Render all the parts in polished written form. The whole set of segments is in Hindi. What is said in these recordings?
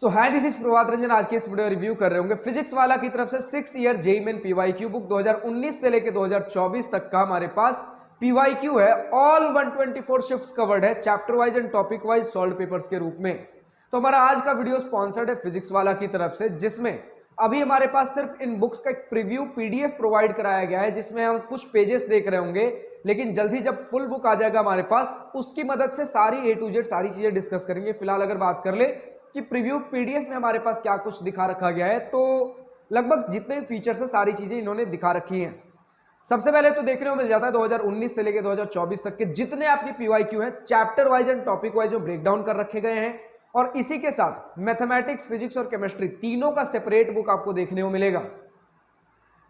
So hi this is Prabhat Ranjan. आज के इस वीडियो रिव्यू कर रहे होंगे फिजिक्स वाला की तरफ से 6 year JEE main PYQ book 2019 से लेकर 2024 तक का हमारे पास पीवाईक्यू है। ऑल 124 शिफ्ट्स कवर्ड है chapter wise and topic wise solve papers के रूप में। तो हमारा आज का वीडियो स्पॉन्सर्ड है फिजिक्स वाला की तरफ से, जिसमें अभी हमारे पास सिर्फ इन बुक्स का एक प्रीव्यू पीडीएफ प्रोवाइड कराया गया है, जिसमें हम कुछ पेजेस देख रहे होंगे, लेकिन जल्दी जब फुल बुक आ जाएगा हमारे पास उसकी मदद से सारी ए टू जेड सारी चीजें डिस्कस करेंगे। फिलहाल अगर बात कर ले कि प्रीव्यू पीडीएफ में हमारे पास क्या कुछ दिखा रखा गया है, तो लगभग जितने फीचर्स है सारी चीजें इन्होंने दिखा रखी हैं। सबसे पहले तो देखने को मिल जाता है 2019 से लेकर 2024 तक के जितने आपके पीवाईक्यू हैं chapter wise and topic wise breakdown कर रखे गए हैं, और इसी के साथ मैथमेटिक्स, फिजिक्स और केमिस्ट्री तीनों का सेपरेट बुक आपको देखने को मिलेगा।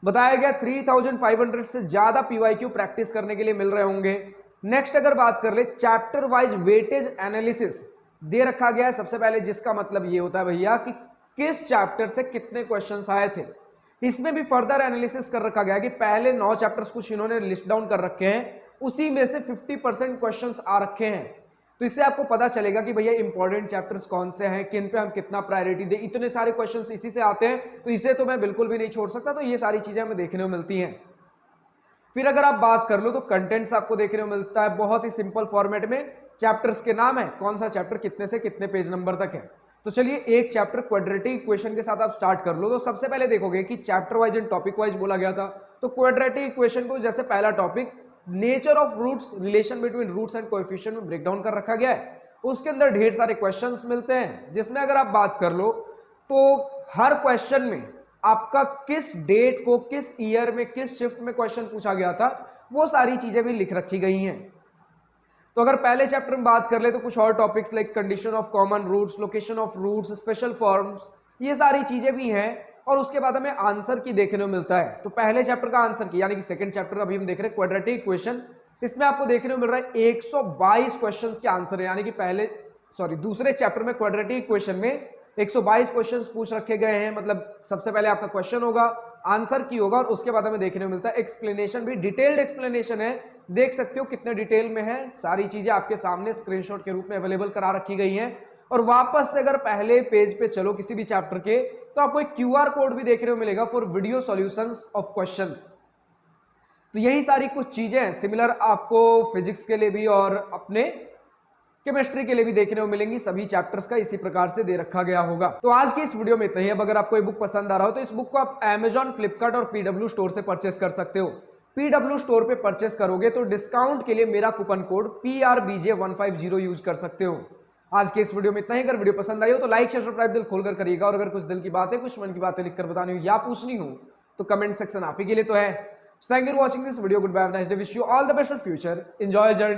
बताया गया 3500 से ज्यादा पीवाईक्यू प्रैक्टिस करने के लिए मिल रहे होंगे। नेक्स्ट अगर बात कर ले चैप्टर वाइज वेटेज एनालिसिस दे रखा गया है सबसे पहले, जिसका मतलब ये होता है भैया कि किस चैप्टर से कितने क्वेश्चंस आए थे। इसमें भी फर्दर एनालिसिस कर रखा गया कि पहले 9 चैप्टर्स कुछ इन्होंने लिस्ट डाउन कर रखे हैं, उसी में से 50% क्वेश्चंस आ रखे हैं। तो इससे आपको पता चलेगा कि भैया इंपॉर्टेंट चैप्टर्स कौन से हैं, किन पे हम कितना प्रायोरिटी दे। इतने सारे क्वेश्चंस इसी से आते हैं, तो इसे तो मैं बिल्कुल भी नहीं छोड़ सकता। तो ये सारी चीजें हमें देखने को मिलती हैं। फिर अगर आप बात कर लो तो कंटेंट्स आपको देखने को मिलता है बहुत ही सिंपल फॉर्मेट में। चैप्टर्स के नाम है, कौन सा चैप्टर कितने से कितने पेज नंबर तक है। तो चलिए एक चैप्टर क्वाड्रेटिक इक्वेशन के साथ आप स्टार्ट कर लो। तो सबसे पहले देखोगे कि chapter wise and topic wise बोला गया था, तो क्वाड्रेटिक इक्वेशन को जैसे पहला topic nature of roots, relation between roots and coefficient में ब्रेकडाउन कर रखा गया है। उसके अंदर ढेर सारे क्वेश्चंस मिलते हैं, जिसमें अगर आप बात कर लो तो हर क्वेश्चन में आपका किस डेट को, किस ईयर में, किस शिफ्ट में क्वेश्चन पूछा गया था, वो सारी चीजें भी लिख रखी गई हैं। तो अगर पहले चैप्टर में बात कर ले तो कुछ और topics like condition of common roots, location of roots, special forms, ये सारी चीजें भी हैं। और उसके बाद हमें आंसर की देखने को मिलता है। तो पहले चैप्टर का आंसर की, यानी कि सेकंड चैप्टर अभी हम देख रहे हैं क्वाड्रेटिक इक्वेशन, इसमें आपको देखने को मिल रहा है 122 क्वेश्चंस के आंसर है। यानी कि दूसरे चैप्टर में क्वाड्रेटिक इक्वेशन में 122 क्वेश्चंस पूछ रखे गए हैं। मतलब सबसे पहले आपका क्वेश्चन होगा, आंसर की होगा, और उसके बाद हमें देखने को मिलता है एक्सप्लेनेशन भी, डिटेल्ड एक्सप्लेनेशन है। देख सकते हो कितने डिटेल में है, सारी चीजें आपके सामने स्क्रीनशॉट के रूप में अवेलेबल करा रखी गई हैं। और वापस से अगर पहले पेज पे चलो किसी भी चैप्टर के, तो आपको एक क्यूआर कोड भी देखने को मिलेगा for video solutions of questions. तो यही सारी कुछ चीजें हैं, सिमिलर आपको फिजिक्स के लिए भी और अपने केमिस्ट्री के लिए भी देखने को मिलेंगी। सभी चैप्टर्स का इसी प्रकार से दे रखा गया होगा। तो आज की इस वीडियो में इतना ही। अब अगर आपको ये बुक पसंद आ रहा हो तो इस बुक को आप Amazon, फ्लिपकार्ट और पीडब्ल्यू स्टोर से परचेस कर सकते हो। पीडब्ल्यू स्टोर पे परचेस करोगे तो डिस्काउंट के लिए मेरा कूपन कोड PRBJ150 यूज कर सकते हो। आज के इस वीडियो में इतना ही। अगर वीडियो पसंद आई हो तो लाइक, शेयर, सब्सक्राइब दिल खोलकर करिएगा। और अगर कुछ दिल की बातें, कुछ मन की बातें लिखकर बतानी हो या पूछनी हो तो कमेंट सेक्शन आप ही के लिए तो है। Thank you for watching this video. Good bye, nice day, wish you all the best for future, enjoy journey.